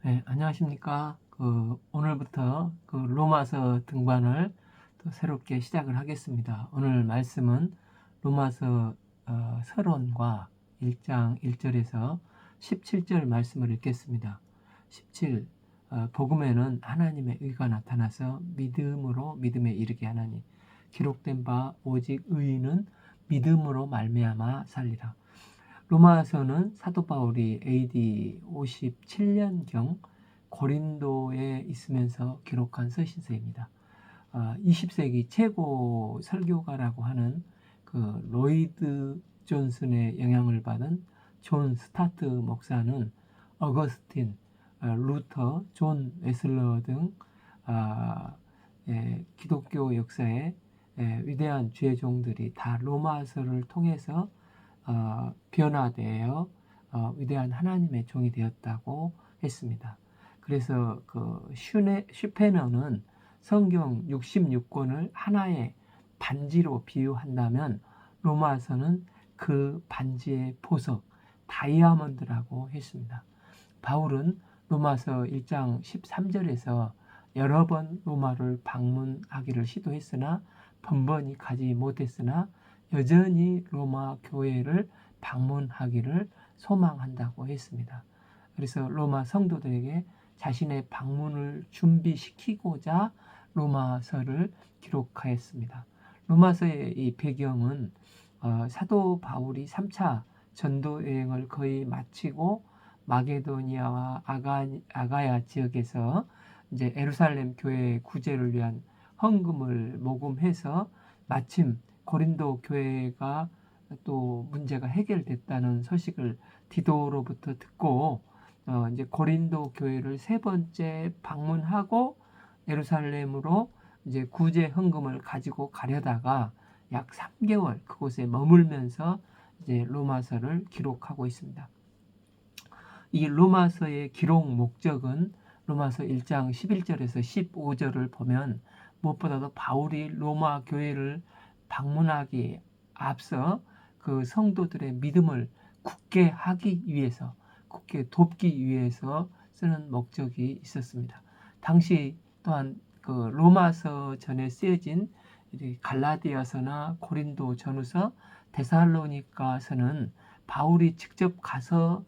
네, 안녕하십니까. 오늘부터 로마서 등반을 또 새롭게 시작을 하겠습니다. 오늘 말씀은 로마서 서론과 1장 1절에서 17절 말씀을 읽겠습니다. 17. 복음에는 하나님의 의가 나타나서 믿음으로 믿음에 이르게 하나니 기록된 바 오직 의인은 믿음으로 말미암아 살리라. 로마서는 사도 바울이 AD 57년경 고린도에 있으면서 기록한 서신서입니다. 20세기 최고 설교가라고 하는 로이드 존슨의 영향을 받은 존 스타트 목사는 어거스틴, 루터, 존 웨슬러 등 기독교 역사의 위대한 죄종들이 다 로마서를 통해서 변화되어 위대한 하나님의 종이 되었다고 했습니다. 그래서 슈페너는 성경 66권을 하나의 반지로 비유한다면 로마서는 그 반지의 보석 다이아몬드라고 했습니다. 바울은 로마서 1장 13절에서 여러 번 로마를 방문하기를 시도했으나 번번이 가지 못했으나 여전히 로마 교회를 방문하기를 소망한다고 했습니다. 그래서 로마 성도들에게 자신의 방문을 준비시키고자 로마서를 기록하였습니다. 로마서의 이 배경은 사도 바울이 3차 전도 여행을 거의 마치고 마게도니아와 아가야 지역에서 이제 예루살렘 교회 구제를 위한 헌금을 모금해서 마침 고린도 교회가 또 문제가 해결됐다는 소식을 디도로부터 듣고 이제 고린도 교회를 세 번째 방문하고 예루살렘으로 이제 구제 헌금을 가지고 가려다가 약 3개월 그곳에 머물면서 이제 로마서를 기록하고 있습니다. 이 로마서의 기록 목적은 로마서 1장 11절에서 15절을 보면 무엇보다도 바울이 로마 교회를 방문하기 앞서 그 성도들의 믿음을 굳게 하기 위해서, 굳게 돕기 위해서 쓰는 목적이 있었습니다. 당시 또한 그 로마서 전에 쓰여진 갈라디아서나 고린도 전후서, 데살로니가서는 바울이 직접 가서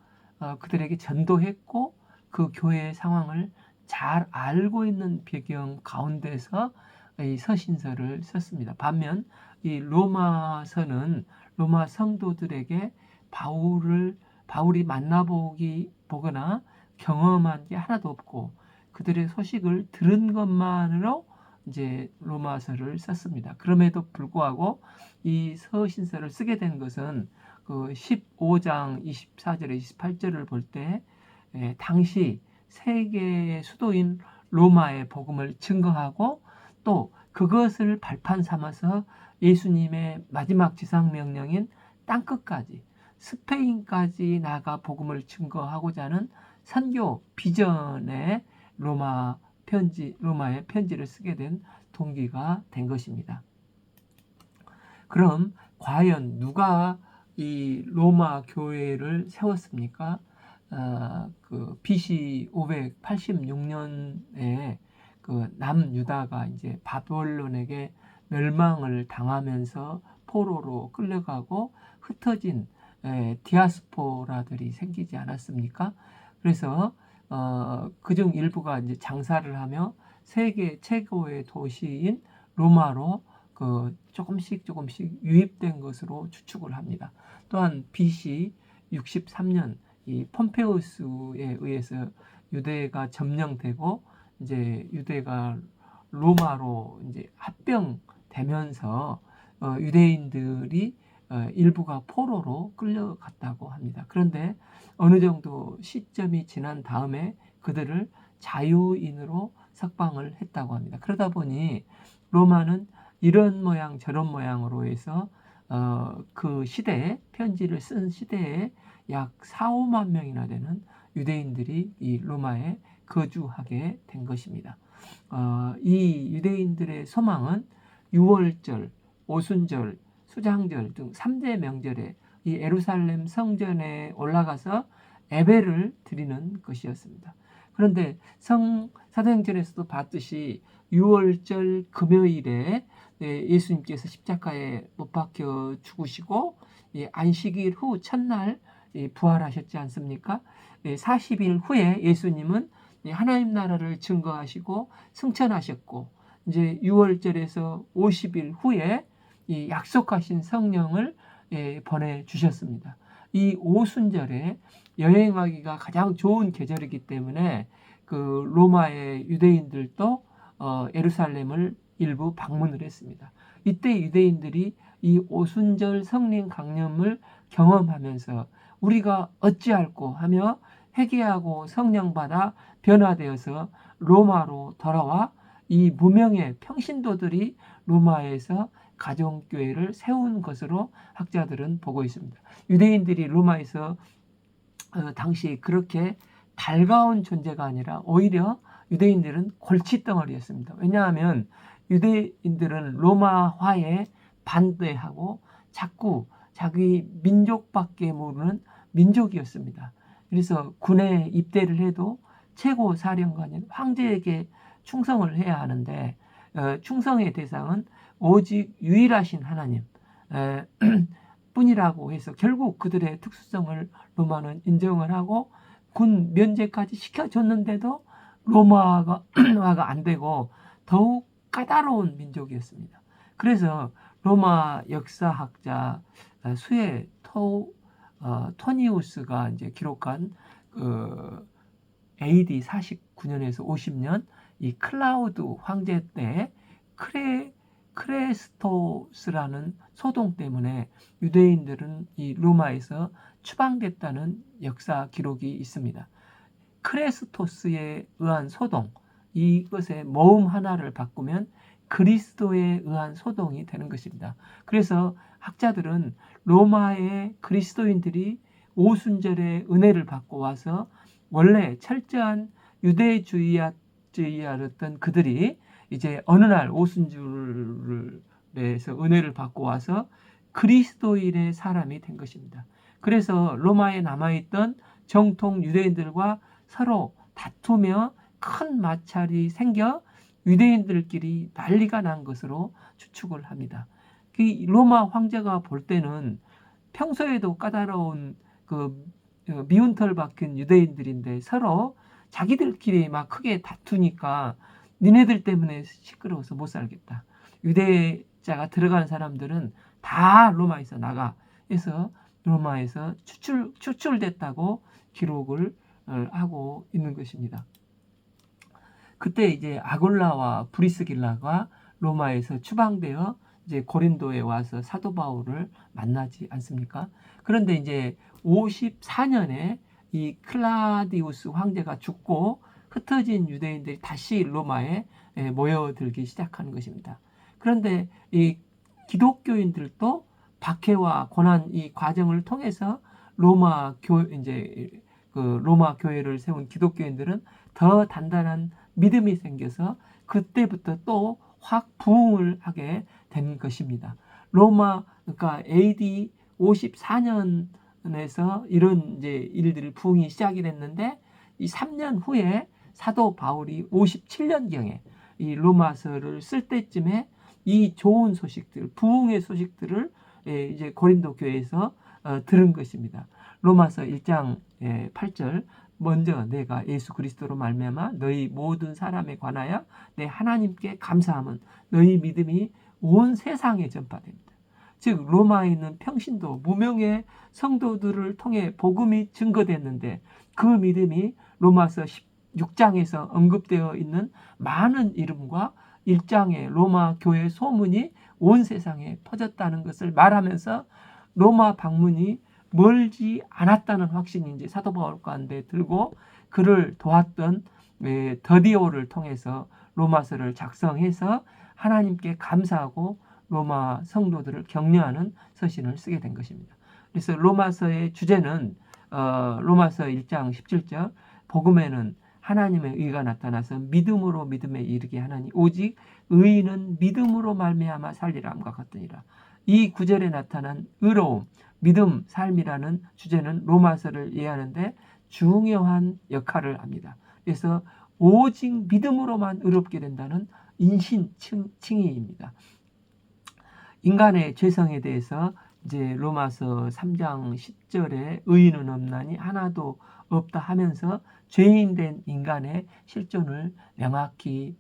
그들에게 전도했고 그 교회의 상황을 잘 알고 있는 배경 가운데서 이 서신서를 썼습니다. 반면 이 로마서는 로마 성도들에게 바울이 보거나 경험한 게 하나도 없고 그들의 소식을 들은 것만으로 이제 로마서를 썼습니다. 그럼에도 불구하고 이 서신서를 쓰게 된 것은 그 15장 24절에 28절을 볼 때 당시 세계의 수도인 로마의 복음을 증거하고 또 그것을 발판 삼아서 예수님의 마지막 지상명령인 땅끝까지 스페인까지 나가 복음을 증거하고자 하는 선교 비전의 로마의 편지를 쓰게 된 동기가 된 것입니다. 그럼 과연 누가 이 로마 교회를 세웠습니까? BC 586년에 남유다가 이제 바벨론에게 멸망을 당하면서 포로로 끌려가고 흩어진 디아스포라들이 생기지 않았습니까? 그래서 그중 일부가 이제 장사를 하며 세계 최고의 도시인 로마로 조금씩 유입된 것으로 추측을 합니다. 또한 BC 63년 이 폼페우스에 의해서 유대가 점령되고 이제 유대가 로마로 이제 합병되면서 유대인들이 일부가 포로로 끌려갔다고 합니다. 그런데 어느 정도 시점이 지난 다음에 그들을 자유인으로 석방을 했다고 합니다. 그러다 보니 로마는 이런 모양 저런 모양으로 해서 그 시대에 편지를 쓴 시대에 약 4, 5만 명이나 되는 유대인들이 이 로마에 거주하게 된 것입니다. 이 유대인들의 소망은 유월절, 오순절, 수장절 등 3대 명절에 이 예루살렘 성전에 올라가서 예배를 드리는 것이었습니다. 그런데 사도행전에서도 봤듯이 6월절 금요일에 예수님께서 십자가에 못 박혀 죽으시고 안식일 후 첫날 부활하셨지 않습니까? 40일 후에 예수님은 하나님 나라를 증거하시고 승천하셨고, 이제 6월절에서 50일 후에 이 약속하신 성령을 보내주셨습니다. 이 오순절에 여행하기가 가장 좋은 계절이기 때문에 그 로마의 유대인들도 예루살렘을 일부 방문을 했습니다. 이때 유대인들이 이 오순절 성령 강림을 경험하면서 우리가 어찌할꼬 하며 회개하고 성령 받아 변화되어서 로마로 돌아와 이 무명의 평신도들이 로마에서 가정교회를 세운 것으로 학자들은 보고 있습니다. 유대인들이 로마에서 당시 그렇게 달가운 존재가 아니라 오히려 유대인들은 골칫덩어리였습니다. 왜냐하면 유대인들은 로마화에 반대하고 자꾸 자기 민족밖에 모르는 민족이었습니다. 그래서 군에 입대를 해도 최고 사령관인 황제에게 충성을 해야 하는데 충성의 대상은 오직 유일하신 하나님 뿐이라고 해서 결국 그들의 특수성을 로마는 인정을 하고 군 면제까지 시켜줬는데도 로마가 안 되고 더욱 까다로운 민족이었습니다. 그래서 로마 역사학자 수의 토니우스가 이제 기록한 AD 49년에서 50년 이 클라우드 황제 때 크레스토스라는 소동 때문에 유대인들은 이 로마에서 추방됐다는 역사 기록이 있습니다. 크레스토스에 의한 소동, 이것의 모음 하나를 바꾸면 그리스도에 의한 소동이 되는 것입니다. 그래서 학자들은 로마의 그리스도인들이 오순절의 은혜를 받고 와서 원래 철저한 유대주의였던 그들이 이제 어느 날 오순절에서 은혜를 받고 와서 그리스도인의 사람이 된 것입니다. 그래서 로마에 남아있던 정통 유대인들과 서로 다투며 큰 마찰이 생겨 유대인들끼리 난리가 난 것으로 추측을 합니다. 그 로마 황제가 볼 때는 평소에도 까다로운 미운 털 박힌 유대인들인데 서로 자기들끼리 막 크게 다투니까 니네들 때문에 시끄러워서 못 살겠다. 유대자가 들어가는 사람들은 다 로마에서 나가. 해서 로마에서 추출됐다고 기록을 하고 있는 것입니다. 그때 이제 아골라와 브리스길라가 로마에서 추방되어 이제 고린도에 와서 사도 바울을 만나지 않습니까? 그런데 이제 54년에 이 클라디우스 황제가 죽고 흩어진 유대인들이 다시 로마에 모여들기 시작하는 것입니다. 그런데 이 기독교인들도 박해와 고난 이 과정을 통해서 로마 교회를 세운 기독교인들은 더 단단한 믿음이 생겨서 그때부터 또 확 부흥을 하게 된 것입니다. 그러니까 AD 54년에서 이런 이제 일들이 부흥이 시작이 됐는데 이 3년 후에 사도 바울이 57년경에 이 로마서를 쓸 때쯤에 이 좋은 소식들, 부흥의 소식들을 이제 고린도 교회에서 들은 것입니다. 로마서 1장 8절 먼저 내가 예수 그리스도로 말미암아 너희 모든 사람에 관하여 내 하나님께 감사함은 너희 믿음이 온 세상에 전파됩니다. 즉 로마에 있는 평신도 무명의 성도들을 통해 복음이 증거됐는데 그 믿음이 로마서 16장에서 언급되어 있는 많은 이름과 1장의 로마 교회 소문이 온 세상에 퍼졌다는 것을 말하면서 로마 방문이 멀지 않았다는 확신이 이제 사도 바울 가운데 들고 그를 도왔던 더디오를 통해서 로마서를 작성해서 하나님께 감사하고 로마 성도들을 격려하는 서신을 쓰게 된 것입니다. 그래서 로마서의 주제는 로마서 1장 17절 복음에는 하나님의 의가 나타나서 믿음으로 믿음에 이르게 하나니 오직 의인은 믿음으로 말미암아 살리라 함과 같으니라. 이 구절에 나타난 의로움, 믿음, 삶이라는 주제는 로마서를 이해하는데 중요한 역할을 합니다. 그래서 오직 믿음으로만 의롭게 된다는 인신칭의입니다. 인간의 죄성에 대해서 이제 로마서 3장 10절에 의인은 없나니 하나도 없다 하면서 죄인된 인간의 실존을 명확히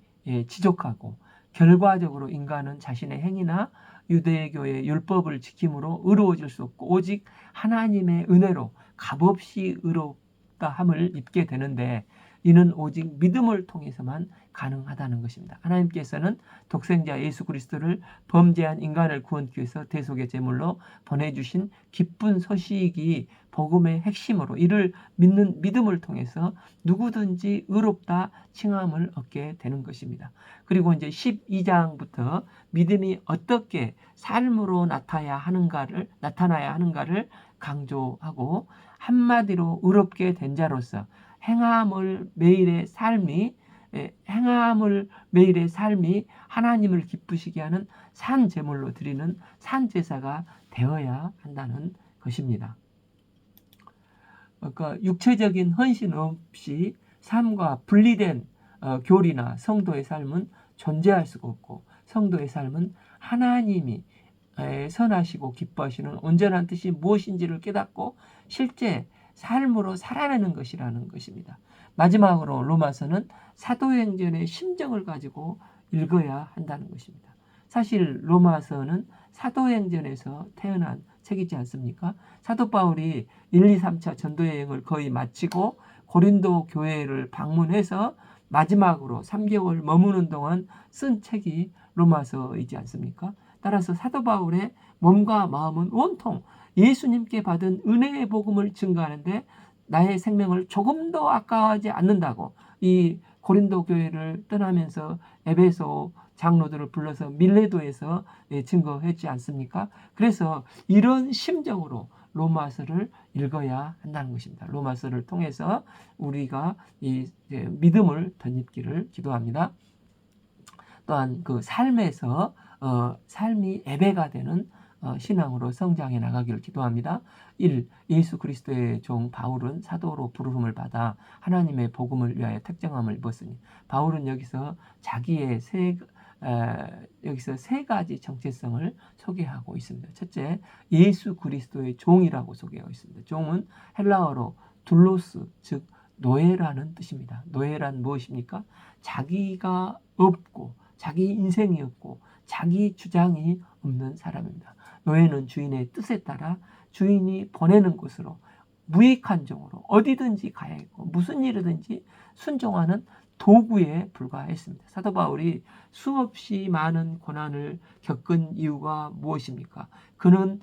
지적하고, 결과적으로 인간은 자신의 행위나 유대교의 율법을 지킴으로 의로워질 수 없고 오직 하나님의 은혜로 값없이 의롭다 함을 입게 되는데, 이는 오직 믿음을 통해서만 가능하다는 것입니다. 하나님께서는 독생자 예수 그리스도를 범죄한 인간을 구원하기 위해서 대속의 제물로 보내주신 기쁜 소식이 복음의 핵심으로, 이를 믿는 믿음을 통해서 누구든지 의롭다 칭함을 얻게 되는 것입니다. 그리고 이제 12장부터 믿음이 어떻게 삶으로 나타나야 하는가를 강조하고, 한마디로 의롭게 된 자로서 행함을 매일의 삶이 하나님을 기쁘시게 하는 산 제물로 드리는 산 제사가 되어야 한다는 것입니다. 그러니까 육체적인 헌신 없이 삶과 분리된 교리나 성도의 삶은 존재할 수가 없고, 성도의 삶은 하나님이 선하시고 기뻐하시는 온전한 뜻이 무엇인지를 깨닫고 실제 삶으로 살아내는 것이라는 것입니다. 마지막으로 로마서는 사도행전의 심정을 가지고 읽어야 한다는 것입니다. 사실 로마서는 사도행전에서 태어난 책이지 않습니까? 사도 바울이 1, 2, 3차 전도여행을 거의 마치고 고린도 교회를 방문해서 마지막으로 3개월 머무는 동안 쓴 책이 로마서이지 않습니까? 따라서 사도 바울의 몸과 마음은 온통 예수님께 받은 은혜의 복음을 증거하는데 나의 생명을 조금도 아까워하지 않는다고 이 고린도 교회를 떠나면서 에베소 장로들을 불러서 밀레도에서 증거했지 않습니까? 그래서 이런 심정으로 로마서를 읽어야 한다는 것입니다. 로마서를 통해서 우리가 이 믿음을 덧입기를 기도합니다. 또한 그 삶에서 삶이 예배가 되는 신앙으로 성장해 나가기를 기도합니다. 1. 예수 그리스도의 종 바울은 사도로 부르심을 받아 하나님의 복음을 위하여 택정함을 입었으니, 바울은 여기서 자기의 여기서 세 가지 정체성을 소개하고 있습니다. 첫째, 예수 그리스도의 종이라고 소개하고 있습니다. 종은 헬라어로 둘로스, 즉 노예라는 뜻입니다. 노예란 무엇입니까? 자기가 없고 자기 인생이 없고 자기 주장이 없는 사람입니다. 노예는 주인의 뜻에 따라 주인이 보내는 곳으로 무익한 종으로 어디든지 가야 했고 무슨 일이든지 순종하는 도구에 불과했습니다. 사도 바울이 수없이 많은 고난을 겪은 이유가 무엇입니까? 그는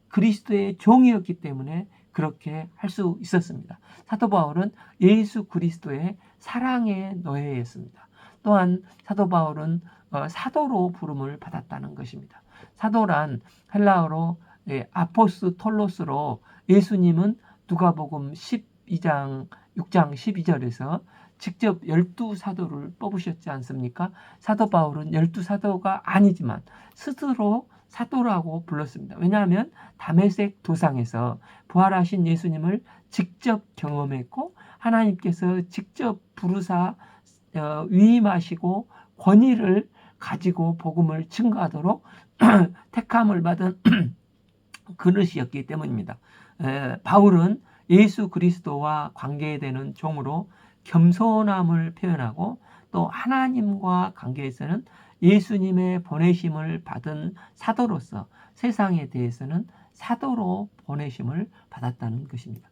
그리스도의 종이었기 때문에 그렇게 할 수 있었습니다. 사도 바울은 예수 그리스도의 사랑의 노예였습니다. 또한 사도 바울은 사도로 부름을 받았다는 것입니다. 사도란 헬라어로 아포스톨로스로, 예수님은 누가복음 6장 12절에서 직접 12사도를 뽑으셨지 않습니까? 사도 바울은 12사도가 아니지만 스스로 사도라고 불렀습니다. 왜냐하면 다메섹 도상에서 부활하신 예수님을 직접 경험했고 하나님께서 직접 부르사 위임하시고 권위를 가지고 복음을 증거하도록 택함을 받은 그릇이었기 때문입니다. 바울은 예수 그리스도와 관계되는 종으로 겸손함을 표현하고, 또 하나님과 관계에서는 예수님의 보내심을 받은 사도로서 세상에 대해서는 사도로 보내심을 받았다는 것입니다.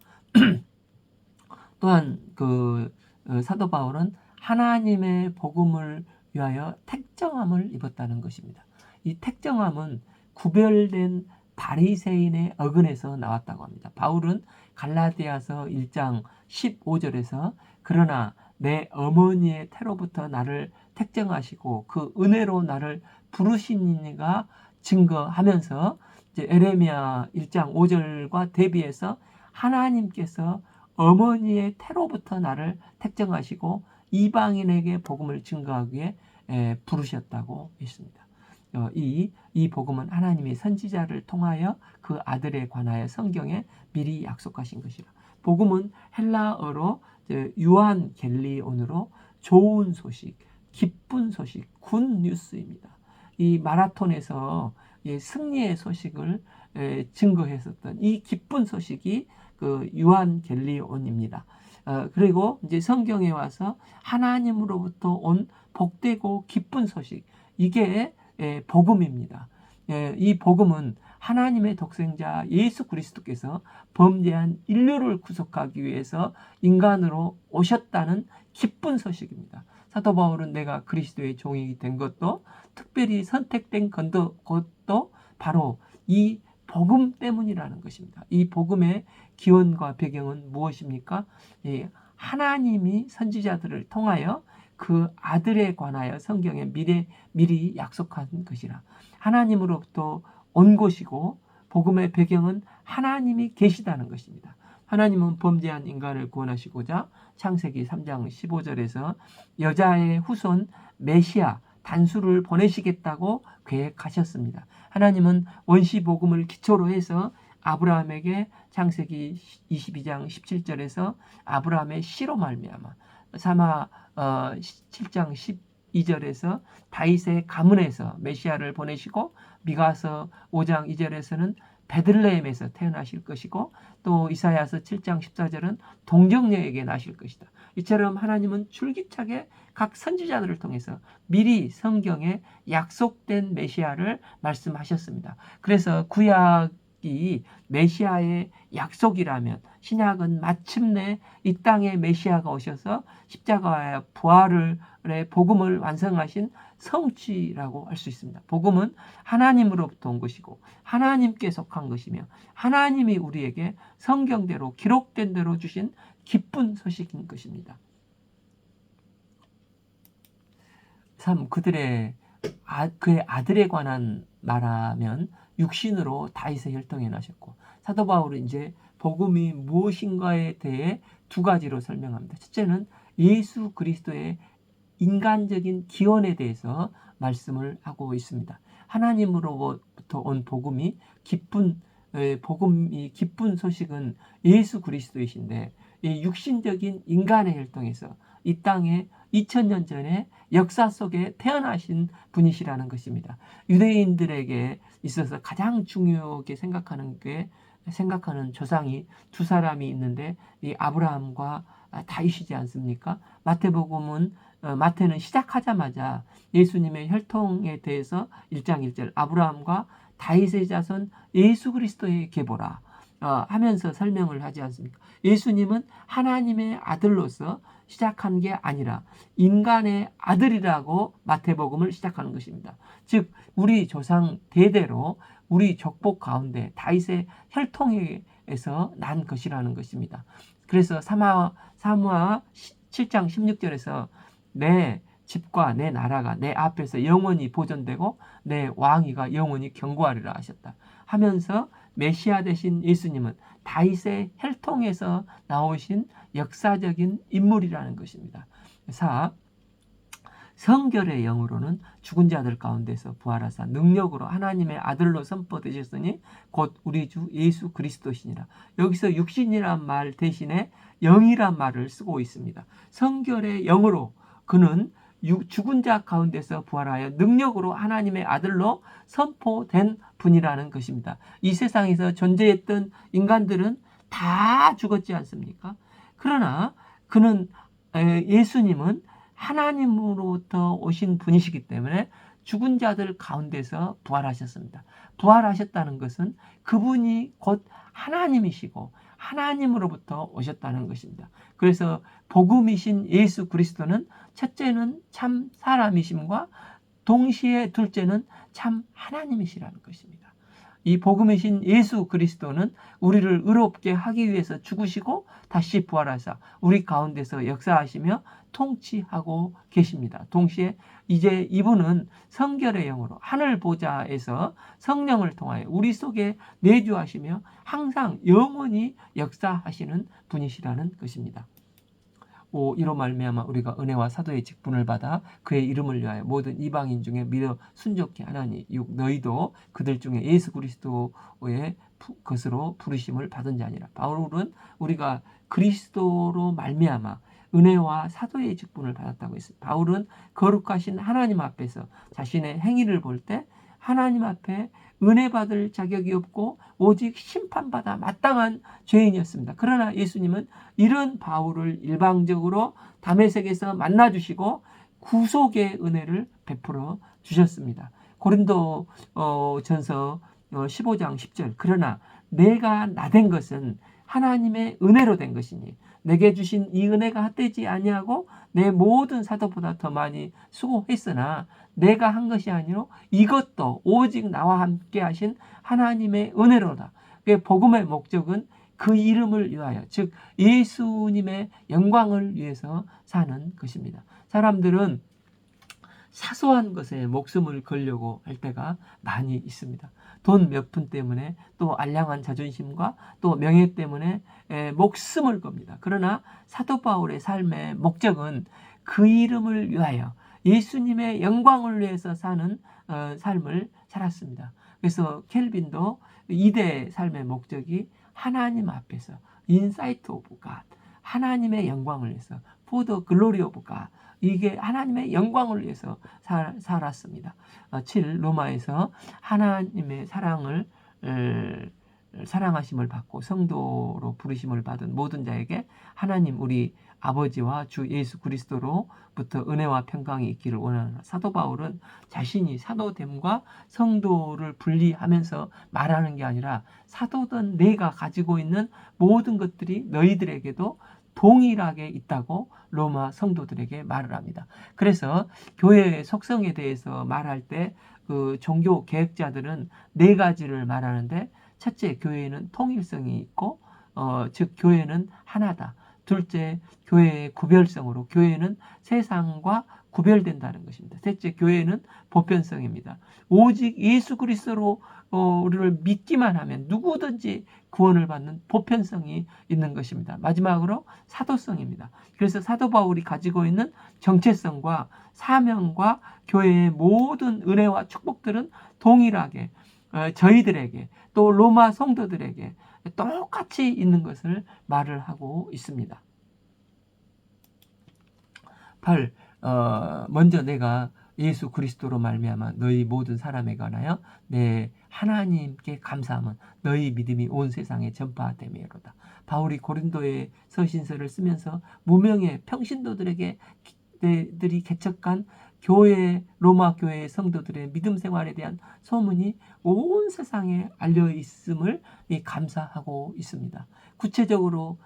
또한 사도 바울은 하나님의 복음을 위하여 택정함을 입었다는 것입니다. 이 택정함은 구별된 바리새인의 어근에서 나왔다고 합니다. 바울은 갈라디아서 1장 15절에서 그러나 내 어머니의 태로부터 나를 택정하시고 그 은혜로 나를 부르신 이가 증거하면서 이제 에레미야 1장 5절과 대비해서 하나님께서 어머니의 태로부터 나를 택정하시고 이방인에게 복음을 증거하기 위해 부르셨다고 했습니다. 이 복음은 하나님이 선지자를 통하여 그 아들에 관하여 성경에 미리 약속하신 것이라. 복음은 헬라어로 유한 갤리온으로 좋은 소식, 기쁜 소식, 굿 뉴스입니다. 이 마라톤에서 승리의 소식을 증거했었던 이 기쁜 소식이 그 유한 갤리온입니다. 그리고 이제 성경에 와서 하나님으로부터 온 복되고 기쁜 소식, 이게 복음입니다. 이 복음은 하나님의 독생자 예수 그리스도께서 범죄한 인류를 구속하기 위해서 인간으로 오셨다는 기쁜 소식입니다. 사도 바울은 내가 그리스도의 종이 된 것도, 특별히 선택된 것도 바로 이 복음 때문이라는 것입니다. 이 복음의 기원과 배경은 무엇입니까? 하나님이 선지자들을 통하여 그 아들에 관하여 성경에 미리 약속한 것이라. 하나님으로부터 온 것이고 복음의 배경은 하나님이 계시다는 것입니다. 하나님은 범죄한 인간을 구원하시고자 창세기 3장 15절에서 여자의 후손 메시아 단수를 보내시겠다고 계획하셨습니다. 하나님은 원시 복음을 기초로 해서 아브라함에게 창세기 22장 17절에서 아브라함의 씨로 말미암아, 사마 7장 12절에서 다윗의 가문에서 메시아를 보내시고, 미가서 5장 2절에서는 베들레헴에서 태어나실 것이고, 또 이사야서 7장 14절은 동정녀에게 나실 것이다. 이처럼 하나님은 줄기차게 각 선지자들을 통해서 미리 성경에 약속된 메시아를 말씀하셨습니다. 그래서 구약이 메시아의 약속이라면 신약은 마침내 이 땅에 메시아가 오셔서 십자가의 부활의 복음을 완성하신 성취라고 할 수 있습니다. 복음은 하나님으로부터 온 것이고 하나님께 속한 것이며 하나님이 우리에게 성경대로 기록된 대로 주신 기쁜 소식인 것입니다. 3. 그의 아들에 관한 말하면 육신으로 다윗의 혈통에 나셨고, 사도 바울은 이제 복음이 무엇인가에 대해 두 가지로 설명합니다. 첫째는 예수 그리스도의 인간적인 기원에 대해서 말씀을 하고 있습니다. 하나님으로부터 온 복음이 기쁜 소식은 예수 그리스도이신데, 이 육신적인 인간의 혈통에서 이 땅에 2000년 전에 역사 속에 태어나신 분이시라는 것입니다. 유대인들에게 있어서 가장 중요하게 생각하는 조상이 두 사람이 있는데, 이 아브라함과 다윗이지 않습니까? 마태는 시작하자마자 예수님의 혈통에 대해서 1장 1절 아브라함과 다윗의 자손 예수 그리스도의 계보라 하면서 설명을 하지 않습니까? 예수님은 하나님의 아들로서 시작한 게 아니라 인간의 아들이라고 마태복음을 시작하는 것입니다. 즉 우리 조상 대대로 우리 족복 가운데 다윗의 혈통에서 난 것이라는 것입니다. 그래서 사무아 7장 16절에서 내 집과 내 나라가 내 앞에서 영원히 보존되고 내 왕위가 영원히 견고하리라 하셨다 하면서, 메시아 되신 예수님은 다윗의 혈통에서 나오신 역사적인 인물이라는 것입니다. 4. 성결의 영으로는 죽은 자들 가운데서 부활하사 능력으로 하나님의 아들로 선포되셨으니 곧 우리 주 예수 그리스도시니라. 여기서 육신이란 말 대신에 영이란 말을 쓰고 있습니다. 성결의 영으로 그는 죽은 자 가운데서 부활하여 능력으로 하나님의 아들로 선포된 분이라는 것입니다. 이 세상에서 존재했던 인간들은 다 죽었지 않습니까? 그러나 예수님은 하나님으로부터 오신 분이시기 때문에 죽은 자들 가운데서 부활하셨습니다. 부활하셨다는 것은 그분이 곧 하나님이시고 하나님으로부터 오셨다는 것입니다. 그래서 복음이신 예수 그리스도는 첫째는 참 사람이심과 동시에 둘째는 참 하나님이시라는 것입니다. 이 복음이신 예수 그리스도는 우리를 의롭게 하기 위해서 죽으시고 다시 부활하사 우리 가운데서 역사하시며 통치하고 계십니다. 동시에 이제 이분은 성결의 영으로 하늘 보좌에서 성령을 통하여 우리 속에 내주하시며 항상 영원히 역사하시는 분이시라는 것입니다. 이로 말미암아 우리가 은혜와 사도의 직분을 받아 그의 이름을 위하여 모든 이방인 중에 믿어 순종케 하나니 너희도 그들 중에 예수 그리스도의 것으로 부르심을 받은 자니라. 바울은 우리가 그리스도로 말미암아 은혜와 사도의 직분을 받았다고 했습니다. 바울은 거룩하신 하나님 앞에서 자신의 행위를 볼 때 하나님 앞에 은혜 받을 자격이 없고 오직 심판받아 마땅한 죄인이었습니다. 그러나 예수님은 이런 바울을 일방적으로 다메섹에서 만나주시고 구속의 은혜를 베풀어 주셨습니다. 고린도 전서 15장 10절 그러나 내가 나된 것은 하나님의 은혜로 된 것이니 내게 주신 이 은혜가 헛되지 아니하고 내 모든 사도보다 더 많이 수고했으나 내가 한 것이 아니로 이것도 오직 나와 함께 하신 하나님의 은혜로다. 복음의 목적은 그 이름을 위하여 즉 예수님의 영광을 위해서 사는 것입니다. 사람들은 사소한 것에 목숨을 걸려고 할 때가 많이 있습니다. 돈 몇 푼 때문에 또 알량한 자존심과 또 명예 때문에 목숨을 겁니다. 그러나 사도 바울의 삶의 목적은 그 이름을 위하여 예수님의 영광을 위해서 사는 삶을 살았습니다. 그래서 켈빈도 2대 삶의 목적이 하나님 앞에서 인사이트 오브 갓 하나님의 영광을 위해서 for the glory of God 이게 하나님의 영광을 위해서 살았습니다. 7. 로마에서 하나님의 사랑하심을 받고 성도로 부르심을 받은 모든 자에게 하나님 우리 아버지와 주 예수 그리스도로부터 은혜와 평강이 있기를 원하노라. 사도 바울은 자신이 사도됨과 성도를 분리하면서 말하는 게 아니라 사도된 내가 가지고 있는 모든 것들이 너희들에게도 동일하게 있다고 로마 성도들에게 말을 합니다. 그래서 교회의 속성에 대해서 말할 때 그 종교 개혁자들은 4가지를 말하는데 첫째, 교회에는 통일성이 있고 즉 교회는 하나다. 둘째, 교회의 구별성으로 교회는 세상과 구별된다는 것입니다. 셋째, 교회는 보편성입니다. 오직 예수 그리스도로 우리를 믿기만 하면 누구든지 구원을 받는 보편성이 있는 것입니다. 마지막으로 사도성입니다. 그래서 사도 바울이 가지고 있는 정체성과 사명과 교회의 모든 은혜와 축복들은 동일하게 저희들에게 또 로마 성도들에게 똑같이 있는 것을 말을 하고 있습니다. 8. 먼저 내가 예수 그리스도로 말미암아 너희 모든 사람에 관하여 내 하나님께 감사함은 너희 믿음이 온 세상에 전파됨이로다. 바울이 고린도의 서신서를 쓰면서 무명의 평신도들에게 들이 개척한 교회 로마 교회의 성도들의 믿음 생활에 대한 소문이 온 세상에 알려 있음을 감사하고 있습니다. 구체적으로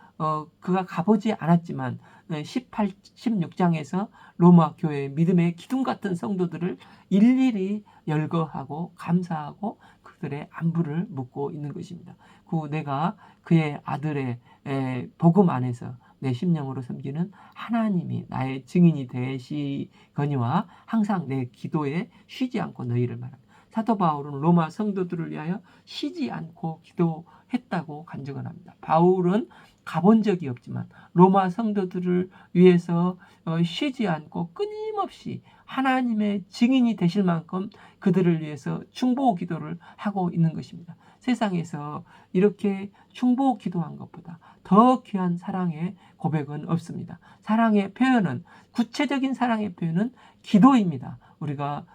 그가 가보지 않았지만 18, 16장에서 로마 교회의 믿음의 기둥 같은 성도들을 일일이 열거하고 감사하고 그들의 안부를 묻고 있는 것입니다. 내가 그의 아들의 복음 안에서 내 심령으로 섬기는 하나님이 나의 증인이 되시거니와 항상 내 기도에 쉬지 않고 너희를 말합니다. 사도 바울은 로마 성도들을 위하여 쉬지 않고 기도했다고 간증을 합니다. 바울은 가본 적이 없지만 로마 성도들을 위해서 쉬지 않고 끊임없이 하나님의 증인이 되실 만큼 그들을 위해서 중보 기도를 하고 있는 것입니다. 세상에서 이렇게 중보 기도한 것보다 더 귀한 사랑의 고백은 없습니다. 사랑의 표현은 구체적인 사랑의 표현은 기도입니다. 우리가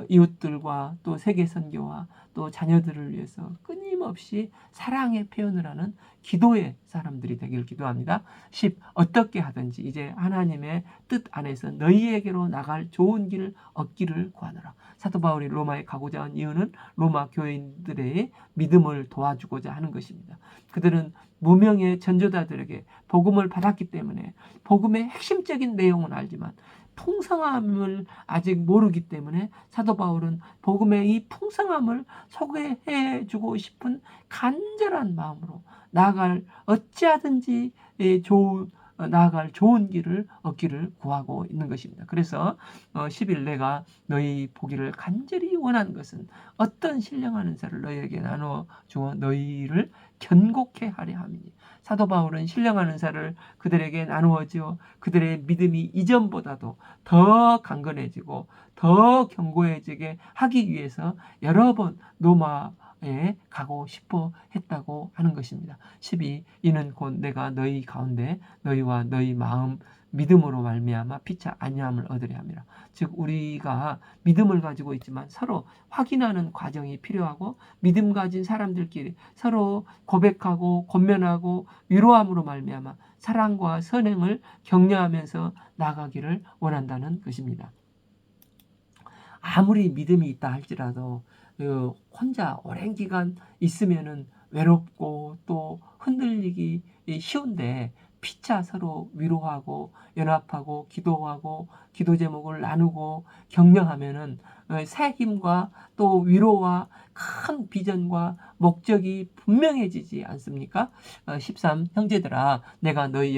이웃들과 또 세계 선교와 또 자녀들을 위해서 끊임없이 사랑의 표현을 하는 기도의 사람들이 되길 기도합니다. 10. 어떻게 하든지 이제 하나님의 뜻 안에서 너희에게로 나갈 좋은 길을 얻기를 구하노라. 사도 바울이 로마에 가고자 한 이유는 로마 교인들의 믿음을 도와주고자 하는 것입니다. 그들은 무명의 전도자들에게 복음을 받았기 때문에 복음의 핵심적인 내용은 알지만 풍성함을 아직 모르기 때문에 사도 바울은 복음의 이 풍성함을 소개해주고 싶은 간절한 마음으로 어찌하든지 나아갈 좋은 길을 얻기를 구하고 있는 것입니다. 그래서 10일 내가 너희 보기를 간절히 원하는 것은 어떤 신령한 은사를 너희에게 나누어 주어 너희를 견고케 하려 함이니. 사도 바울은 신령한 은사를 그들에게 나누어 주어 그들의 믿음이 이전보다도 더 강건해지고 더 견고해지게 하기 위해서 여러 번 로마 가고 싶어 했다고 하는 것입니다. 12. 이는 곧 내가 너희 가운데 너희와 너희 마음 믿음으로 말미암아 피차 안위함을 얻으려 함이라. 즉 우리가 믿음을 가지고 있지만 서로 확인하는 과정이 필요하고 믿음 가진 사람들끼리 서로 고백하고 권면하고 위로함으로 말미암아 사랑과 선행을 격려하면서 나가기를 원한다는 것입니다. 아무리 믿음이 있다 할지라도 혼자 오랜 기간 있으면은 외롭고 또 흔들리기 쉬운데 피차 서로 위로하고 연합하고 기도하고 기도 제목을 나누고 격려하면은 새 힘과 또 위로와 큰 비전과 목적이 분명해지지 않습니까? 13. 형제들아 내가 너희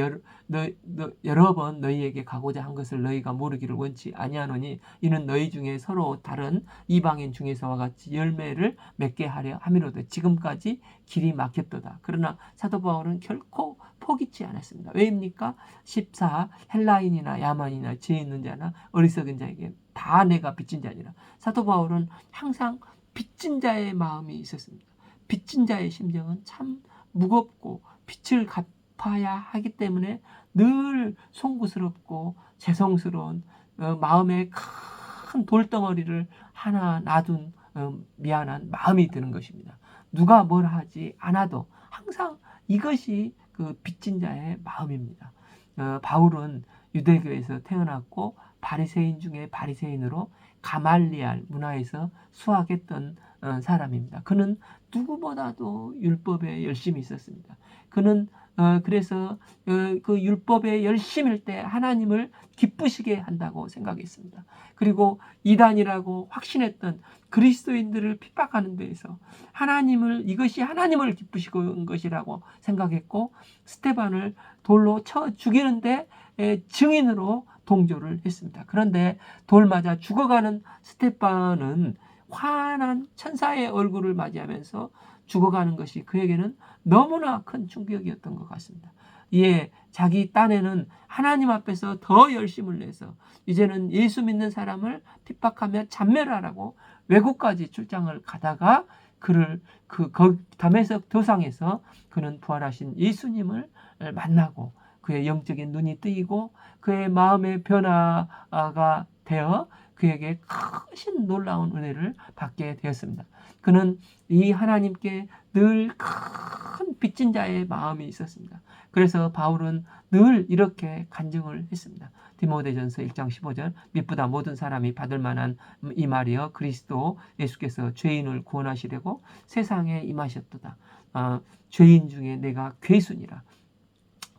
여러 번 너희에게 가고자 한 것을 너희가 모르기를 원치 아니하노니 이는 너희 중에 서로 다른 이방인 중에서와 같이 열매를 맺게 하려 함이로되 지금까지 길이 막혔도다. 그러나 사도 바울은 결코 포기치 않았습니다. 왜입니까? 14. 헬라인이나 야만이나 죄 있는 자나 어리석은 자에게 다 내가 빚진 자니라. 사도 바울은 항상 빚진 자의 마음이 있었습니다. 빚진 자의 심정은 참 무겁고 빚을 갚아야 하기 때문에 늘 송구스럽고 죄송스러운 마음에 큰 돌덩어리를 하나 놔둔 미안한 마음이 드는 것입니다. 누가 뭘 하지 않아도 항상 이것이 그 빚진 자의 마음입니다. 바울은 유대교에서 태어났고 바리새인 중에 바리새인으로 가말리알 문화에서 수학했던 사람입니다. 그는 누구보다도 율법에 열심히 있었습니다. 그는 그래서 그 율법에 열심일 때 하나님을 기쁘시게 한다고 생각했습니다. 그리고 이단이라고 확신했던 그리스도인들을 핍박하는 데에서 이것이 하나님을 기쁘시고 것이라고 생각했고 스테반을 돌로 쳐 죽이는데 증인으로 동조를 했습니다. 그런데 돌 맞아 죽어가는 스테반은 환한 천사의 얼굴을 맞이하면서 죽어가는 것이 그에게는 너무나 큰 충격이었던 것 같습니다. 이에 자기 딴에는 하나님 앞에서 더 열심을 내서 이제는 예수 믿는 사람을 핍박하며 잔멸하라고 외국까지 출장을 가다가 다메섹 도상에서 그는 부활하신 예수님을 만나고 그의 영적인 눈이 뜨이고 그의 마음의 변화가 되어 그에게 크신 놀라운 은혜를 받게 되었습니다. 그는 이 하나님께 늘 큰 빚진 자의 마음이 있었습니다. 그래서 바울은 늘 이렇게 간증을 했습니다. 디모데전서 1장 15절 미쁘다 모든 사람이 받을 만한 이 말이여 그리스도 예수께서 죄인을 구원하시려고 세상에 임하셨도다. 죄인 중에 내가 괴순이라.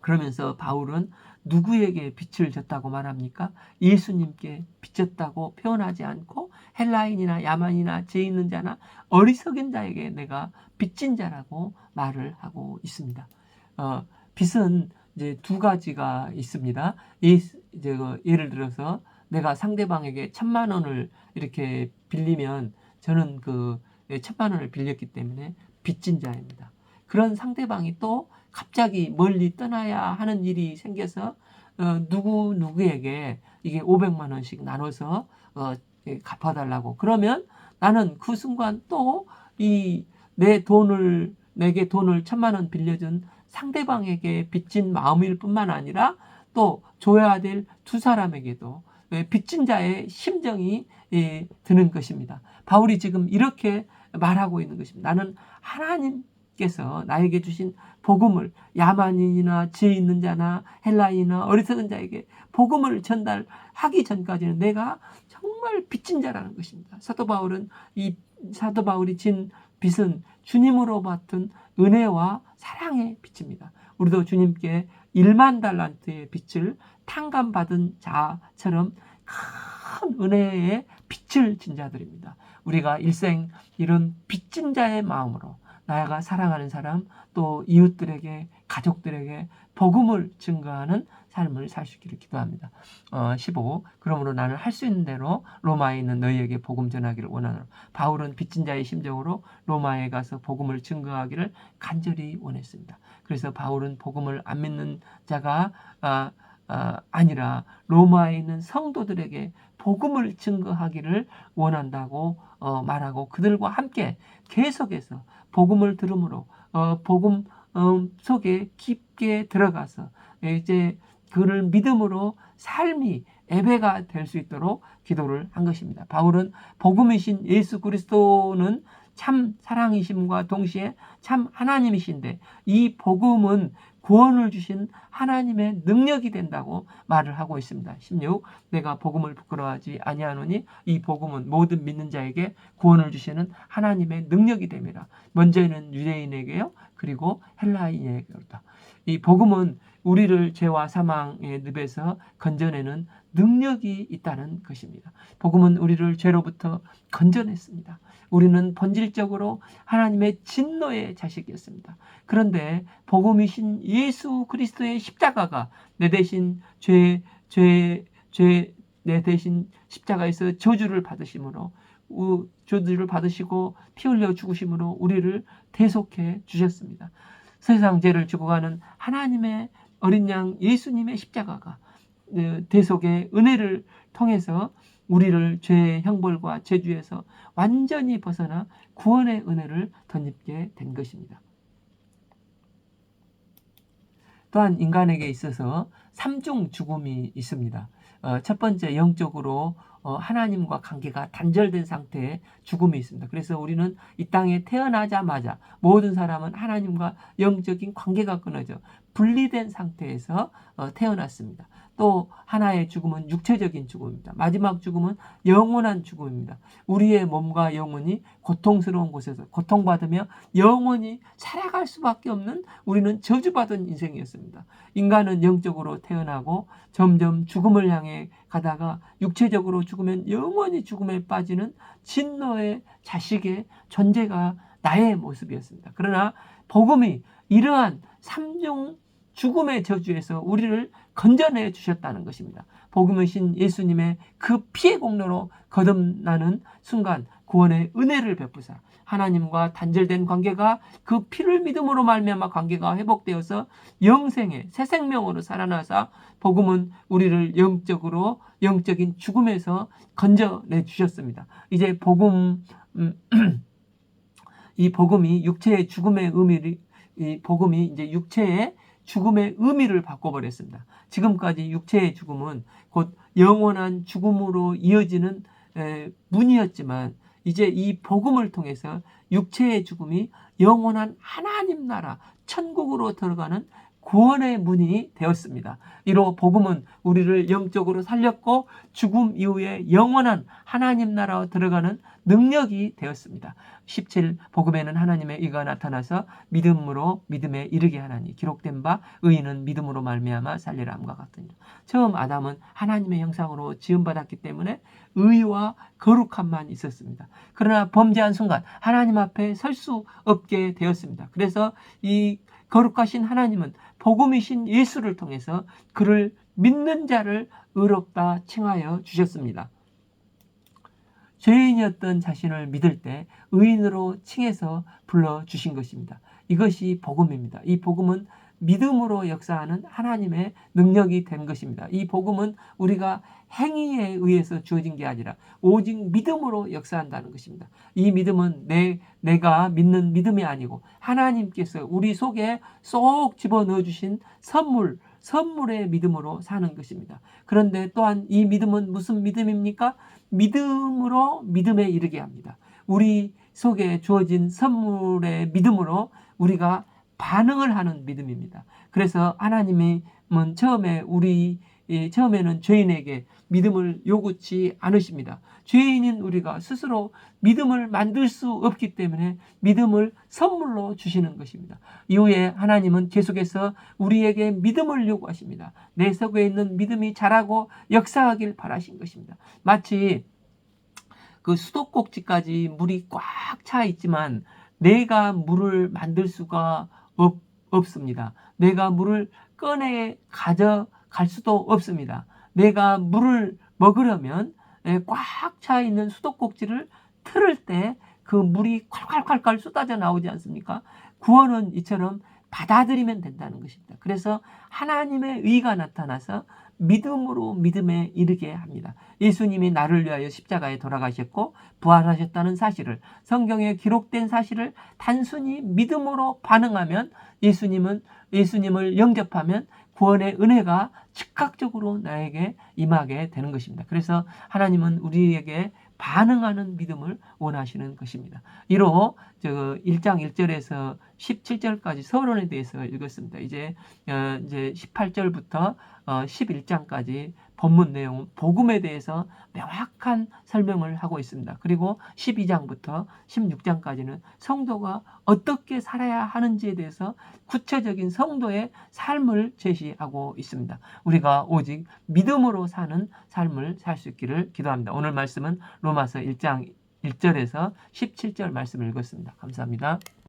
그러면서 바울은 누구에게 빚을 졌다고 말합니까? 예수님께 빚졌다고 표현하지 않고 헬라인이나 야만이나 죄 있는 자나 어리석은 자에게 내가 빚진 자라고 말을 하고 있습니다. 빚은 이제 두 가지가 있습니다. 예를 들어서 내가 상대방에게 1,000만 원을 이렇게 빌리면 저는 그 1,000만 원을 빌렸기 때문에 빚진 자입니다. 그런 상대방이 또 갑자기 멀리 떠나야 하는 일이 생겨서 누구에게 이게 500만 원씩 나눠서 갚아달라고 그러면 나는 그 순간 또 내게 돈을 1,000만 원 빌려준 상대방에게 빚진 마음일 뿐만 아니라 또 줘야 될 두 사람에게도 빚진 자의 심정이 드는 것입니다. 바울이 지금 이렇게 말하고 있는 것입니다. 나는 하나님께서 나에게 주신 복음을 야만인이나 죄 있는 자나 헬라인이나 어리석은 자에게 복음을 전달하기 전까지는 내가 정말 빚진 자라는 것입니다. 사도 바울이 진 빚은 주님으로 받은 은혜와 사랑의 빚입니다. 우리도 주님께 1만 달란트의 빚을 탕감받은 자처럼 큰 은혜의 빚을 진 자들입니다. 우리가 일생 이런 빚진 자의 마음으로 나아가 사랑하는 사람 또 이웃들에게 가족들에게 복음을 증거하는 삶을 살 수 있기를 기도합니다. 15. 그러므로 나는 할 수 있는 대로 로마에 있는 너희에게 복음 전하기를 원하노라. 바울은 빚진 자의 심정으로 로마에 가서 복음을 증거하기를 간절히 원했습니다. 그래서 바울은 복음을 안 믿는 자가 아니라 로마에 있는 성도들에게 복음을 증거하기를 원한다고 말하고 그들과 함께 계속해서 복음을 들음으로 복음 속에 깊게 들어가서 이제 그를 믿음으로 삶이 예배가 될 수 있도록 기도를 한 것입니다. 바울은 복음이신 예수 그리스도는 참 사랑이심과 동시에 참 하나님이신데 이 복음은 구원을 주신 하나님의 능력이 된다고 말을 하고 있습니다. 16. 내가 복음을 부끄러워하지 아니하노니 이 복음은 모든 믿는 자에게 구원을 주시는 하나님의 능력이 됨이라. 먼저는 유대인에게요. 그리고 헬라인에게로다. 이 복음은 우리를 죄와 사망의 늪에서 건져내는 능력이 있다는 것입니다. 복음은 우리를 죄로부터 건져냈습니다. 우리는 본질적으로 하나님의 진노의 자식이었습니다. 그런데 복음이신 예수 그리스도의 십자가가 내 대신 내 대신 십자가에서 저주를 받으심으로 저주를 받으시고 피 흘려 죽으심으로 우리를 대속해 주셨습니다. 세상 죄를 지고 가는 하나님의 어린 양 예수님의 십자가가 대속의 은혜를 통해서 우리를 죄의 형벌과 저주에서 완전히 벗어나 구원의 은혜를 덧입게 된 것입니다. 또한 인간에게 있어서 삼중 죽음이 있습니다. 첫 번째 영적으로 하나님과 관계가 단절된 상태의 죽음이 있습니다. 그래서 우리는 이 땅에 태어나자마자 모든 사람은 하나님과 영적인 관계가 끊어져 분리된 상태에서 태어났습니다. 또 하나의 죽음은 육체적인 죽음입니다. 마지막 죽음은 영원한 죽음입니다. 우리의 몸과 영혼이 고통스러운 곳에서 고통받으며 영원히 살아갈 수밖에 없는 우리는 저주받은 인생이었습니다. 인간은 영적으로 태어나고 점점 죽음을 향해 가다가 육체적으로 죽으면 영원히 죽음에 빠지는 진노의 자식의 존재가 나의 모습이었습니다. 그러나 복음이 이러한 삼중 죽음의 저주에서 우리를 건져내 주셨다는 것입니다. 복음이신 예수님의 그 피의 공로로 거듭나는 순간 구원의 은혜를 베푸사 하나님과 단절된 관계가 그 피를 믿음으로 말미암아 관계가 회복되어서 영생의 새 생명으로 살아나사 복음은 우리를 영적인 죽음에서 건져내 주셨습니다. 이제 이 복음이 육체의 죽음의 의미를 이 복음이 이제 육체의 죽음의 의미를 바꿔버렸습니다. 지금까지 육체의 죽음은 곧 영원한 죽음으로 이어지는 문이었지만 이제 이 복음을 통해서 육체의 죽음이 영원한 하나님 나라 천국으로 들어가는 구원의 문이 되었습니다. 이로 복음은 우리를 영적으로 살렸고 죽음 이후에 영원한 하나님 나라로 들어가는 능력이 되었습니다. 17. 복음에는 하나님의 의가 나타나서 믿음으로 믿음에 이르게 하나니 기록된 바 의인은 믿음으로 말미암아 살리라 함과 같으니라. 처음 아담은 하나님의 형상으로 지음받았기 때문에 의와 거룩함만 있었습니다. 그러나 범죄한 순간 하나님 앞에 설 수 없게 되었습니다. 그래서 이 거룩하신 하나님은 복음이신 예수를 통해서 그를 믿는 자를 의롭다 칭하여 주셨습니다. 죄인이었던 자신을 믿을 때 의인으로 칭해서 불러주신 것입니다. 이것이 복음입니다. 이 복음은 믿음으로 역사하는 하나님의 능력이 된 것입니다. 이 복음은 우리가 행위에 의해서 주어진 게 아니라 오직 믿음으로 역사한다는 것입니다. 이 믿음은 내가 믿는 믿음이 아니고 하나님께서 우리 속에 쏙 집어넣어 주신 선물의 믿음으로 사는 것입니다. 그런데 또한 이 믿음은 무슨 믿음입니까? 믿음으로 믿음에 이르게 합니다. 우리 속에 주어진 선물의 믿음으로 우리가 반응을 하는 믿음입니다. 그래서 하나님은 처음에는 죄인에게 믿음을 요구치 않으십니다. 죄인인 우리가 스스로 믿음을 만들 수 없기 때문에 믿음을 선물로 주시는 것입니다. 이후에 하나님은 계속해서 우리에게 믿음을 요구하십니다. 내 속에 있는 믿음이 자라고 역사하길 바라신 것입니다. 마치 그 수도꼭지까지 물이 꽉 차 있지만 내가 물을 만들 수가 없습니다. 내가 물을 꺼내 가져갈 수도 없습니다. 내가 물을 먹으려면 꽉 차 있는 수도꼭지를 틀을 때 그 물이 콸콸콸콸 쏟아져 나오지 않습니까? 구원은 이처럼 받아들이면 된다는 것입니다. 그래서 하나님의 의가 나타나서 믿음으로 믿음에 이르게 합니다. 예수님이 나를 위하여 십자가에 돌아가셨고 부활하셨다는 사실을, 성경에 기록된 사실을 단순히 믿음으로 반응하면, 예수님을 영접하면 구원의 은혜가 즉각적으로 나에게 임하게 되는 것입니다. 그래서 하나님은 우리에게 반응하는 믿음을 원하시는 것입니다. 이로 1장 1절에서 17절까지 서론에 대해서 읽었습니다. 이제 18절부터 11장까지 본문 내용, 복음에 대해서 명확한 설명을 하고 있습니다. 그리고 12장부터 16장까지는 성도가 어떻게 살아야 하는지에 대해서 구체적인 성도의 삶을 제시하고 있습니다. 우리가 오직 믿음으로 사는 삶을 살 수 있기를 기도합니다. 오늘 말씀은 로마서 1장 1절에서 17절 말씀을 읽었습니다. 감사합니다.